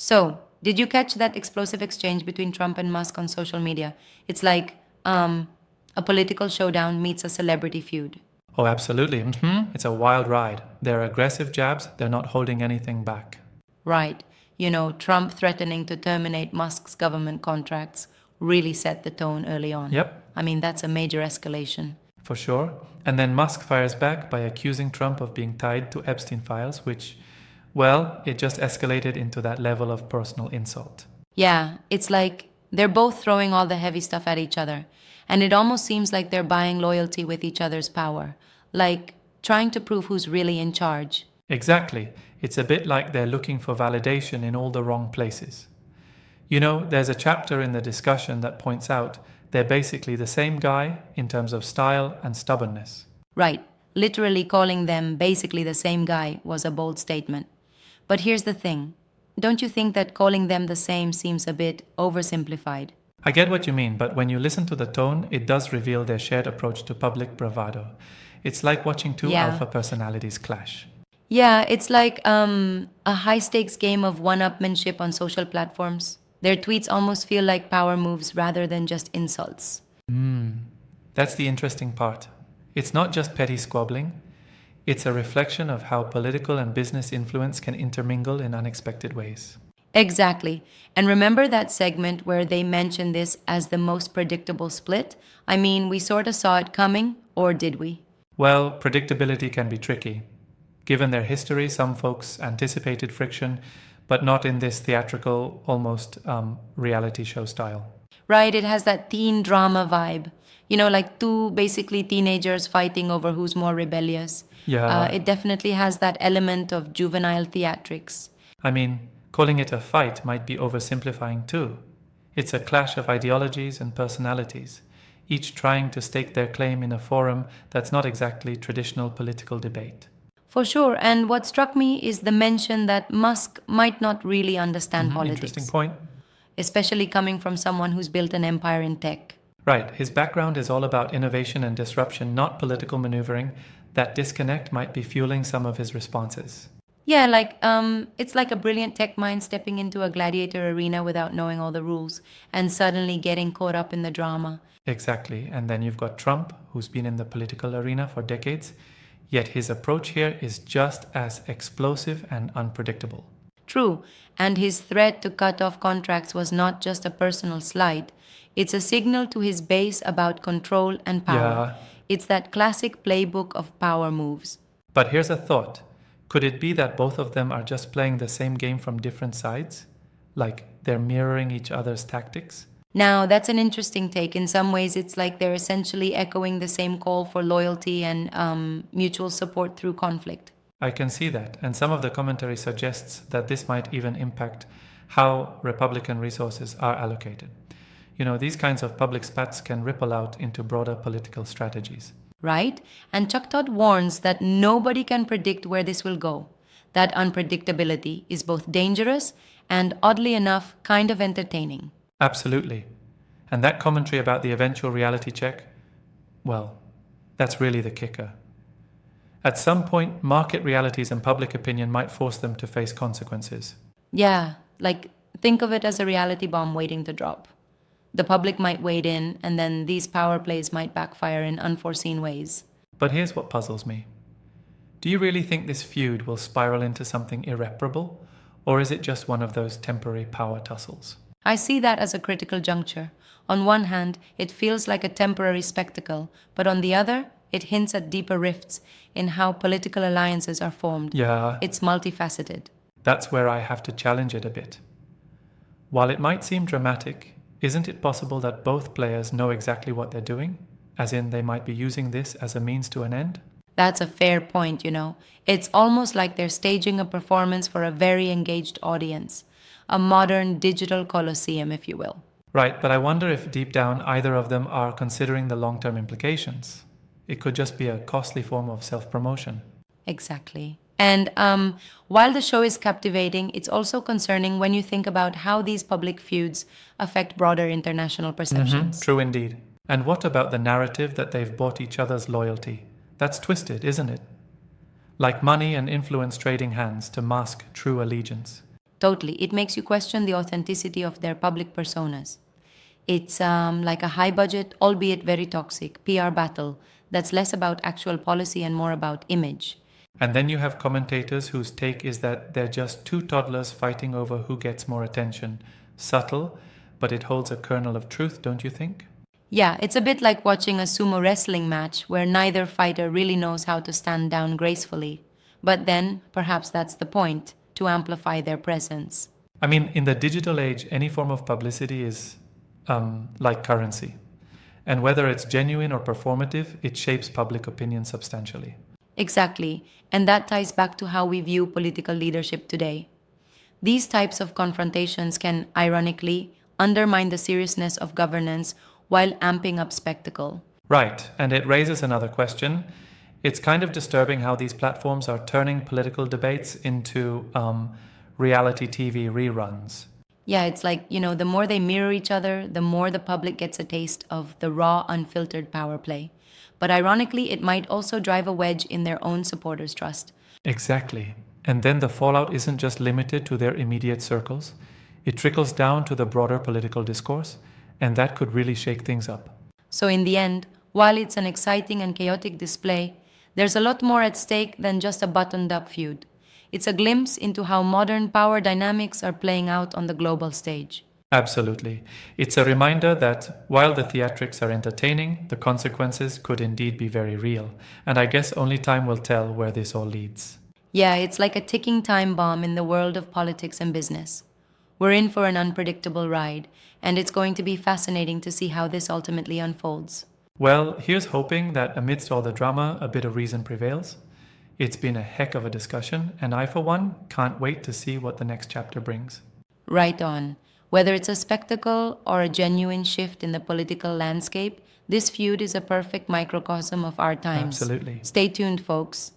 So, did you catch that explosive exchange between Trump and Musk on social media? It's like a political showdown meets a celebrity feud. Oh, absolutely. It's a wild ride. They're aggressive jabs, they're not holding anything back. Right. Trump threatening to terminate Musk's government contracts really set the tone early on. Yep, I mean, that's a major escalation. for sure. And then Musk fires back by accusing Trump of being tied to Epstein files, which, well, it just escalated into that level of personal insult. Yeah, it's like they're both throwing all the heavy stuff at each other. And it almost seems like they're buying loyalty with each other's power, like trying to prove who's really in charge. Exactly. It's a bit like they're looking for validation in all the wrong places. There's a chapter in the discussion that points out they're basically the same guy in terms of style and stubbornness. Right, literally calling them basically the same guy was a bold statement. But here's the thing, don't you think that calling them the same seems a bit oversimplified? I get what you mean, but when you listen to the tone, it does reveal their shared approach to public bravado. It's like watching two Yeah. alpha personalities clash. Yeah, it's like a high stakes game of one upmanship on social platforms. Their tweets almost feel like power moves rather than just insults. That's the interesting part. It's not just petty squabbling, it's a reflection of how political and business influence can intermingle in unexpected ways. Exactly. And remember that segment where they mentioned this as the most predictable split? I mean, we sort of saw it coming, or did we? Well, predictability can be tricky. Given their history, some folks anticipated friction, but not in this theatrical, almost reality show style. Right, it has that teen drama vibe. Like two basically teenagers fighting over who's more rebellious. Yeah. It definitely has that element of juvenile theatrics. I mean, calling it a fight might be oversimplifying too. It's a clash of ideologies and personalities, each trying to stake their claim in a forum that's not exactly traditional political debate. For sure, and what struck me is the mention that Musk might not really understand politics, Interesting point. especially coming from someone who's built an empire in tech. Right, his background is all about innovation and disruption, not political maneuvering. That disconnect might be fueling some of his responses. Yeah, it's like a brilliant tech mind stepping into a gladiator arena without knowing all the rules and suddenly getting caught up in the drama. Exactly, and then you've got Trump, who's been in the political arena for decades, yet his approach here is just as explosive and unpredictable. True, and his threat to cut off contracts was not just a personal slight, it's a signal to his base about control and power. Yeah. It's that classic playbook of power moves. But here's a thought. Could it be that both of them are just playing the same game from different sides? Like they're mirroring each other's tactics? Now, that's an interesting take. In some ways, it's like they're essentially echoing the same call for loyalty and mutual support through conflict. I can see that, and some of the commentary suggests that this might even impact how Republican resources are allocated. These kinds of public spats can ripple out into broader political strategies. Right? And Chuck Todd warns that nobody can predict where this will go. That unpredictability is both dangerous and, oddly enough, kind of entertaining. Absolutely. And that commentary about the eventual reality check, well, that's really the kicker. At some point, market realities and public opinion might force them to face consequences. Yeah, think of it as a reality bomb waiting to drop. The public might wade in, and then these power plays might backfire in unforeseen ways. But here's what puzzles me. Do you really think this feud will spiral into something irreparable, or is it just one of those temporary power tussles? I see that as a critical juncture. On one hand, it feels like a temporary spectacle, but on the other, it hints at deeper rifts in how political alliances are formed. Yeah, It's multifaceted. that's where I have to challenge it a bit. While it might seem dramatic, isn't it possible that both players know exactly what they're doing? As in, they might be using this as a means to an end? That's a fair point. It's almost like they're staging a performance for a very engaged audience. A modern digital colosseum, if you will. Right, but I wonder if deep down either of them are considering the long-term implications. It could just be a costly form of self-promotion. Exactly. And while the show is captivating, it's also concerning when you think about how these public feuds affect broader international perceptions. True indeed. And what about the narrative that they've bought each other's loyalty? That's twisted, isn't it? Like money and influence trading hands to mask true allegiance. Totally. It makes you question the authenticity of their public personas. It's like a high budget, albeit very toxic, PR battle that's less about actual policy and more about image. And then you have commentators whose take is that they're just two toddlers fighting over who gets more attention. Subtle, but it holds a kernel of truth, don't you think? Yeah, it's a bit like watching a sumo wrestling match where neither fighter really knows how to stand down gracefully. But then, perhaps that's the point, to amplify their presence. I mean, in the digital age, any form of publicity is like currency. And whether it's genuine or performative, it shapes public opinion substantially. Exactly, and that ties back to how we view political leadership today. These types of confrontations can, ironically, undermine the seriousness of governance while amping up spectacle. Right, and it raises another question. It's kind of disturbing how these platforms are turning political debates into reality TV reruns. Yeah, it's like, the more they mirror each other, the more the public gets a taste of the raw, unfiltered power play. But ironically, it might also drive a wedge in their own supporters' trust. Exactly. And then the fallout isn't just limited to their immediate circles, it trickles down to the broader political discourse, and that could really shake things up. So, in the end, while it's an exciting and chaotic display, there's a lot more at stake than just a buttoned up feud. It's a glimpse into how modern power dynamics are playing out on the global stage. Absolutely. It's a reminder that while the theatrics are entertaining, the consequences could indeed be very real. And I guess only time will tell where this all leads. Yeah, it's like a ticking time bomb in the world of politics and business. We're in for an unpredictable ride, and it's going to be fascinating to see how this ultimately unfolds. Well, here's hoping that amidst all the drama, a bit of reason prevails. It's been a heck of a discussion, and I, for one, can't wait to see what the next chapter brings. Right on. Whether it's a spectacle or a genuine shift in the political landscape, this feud is a perfect microcosm of our times. Absolutely. Stay tuned, folks.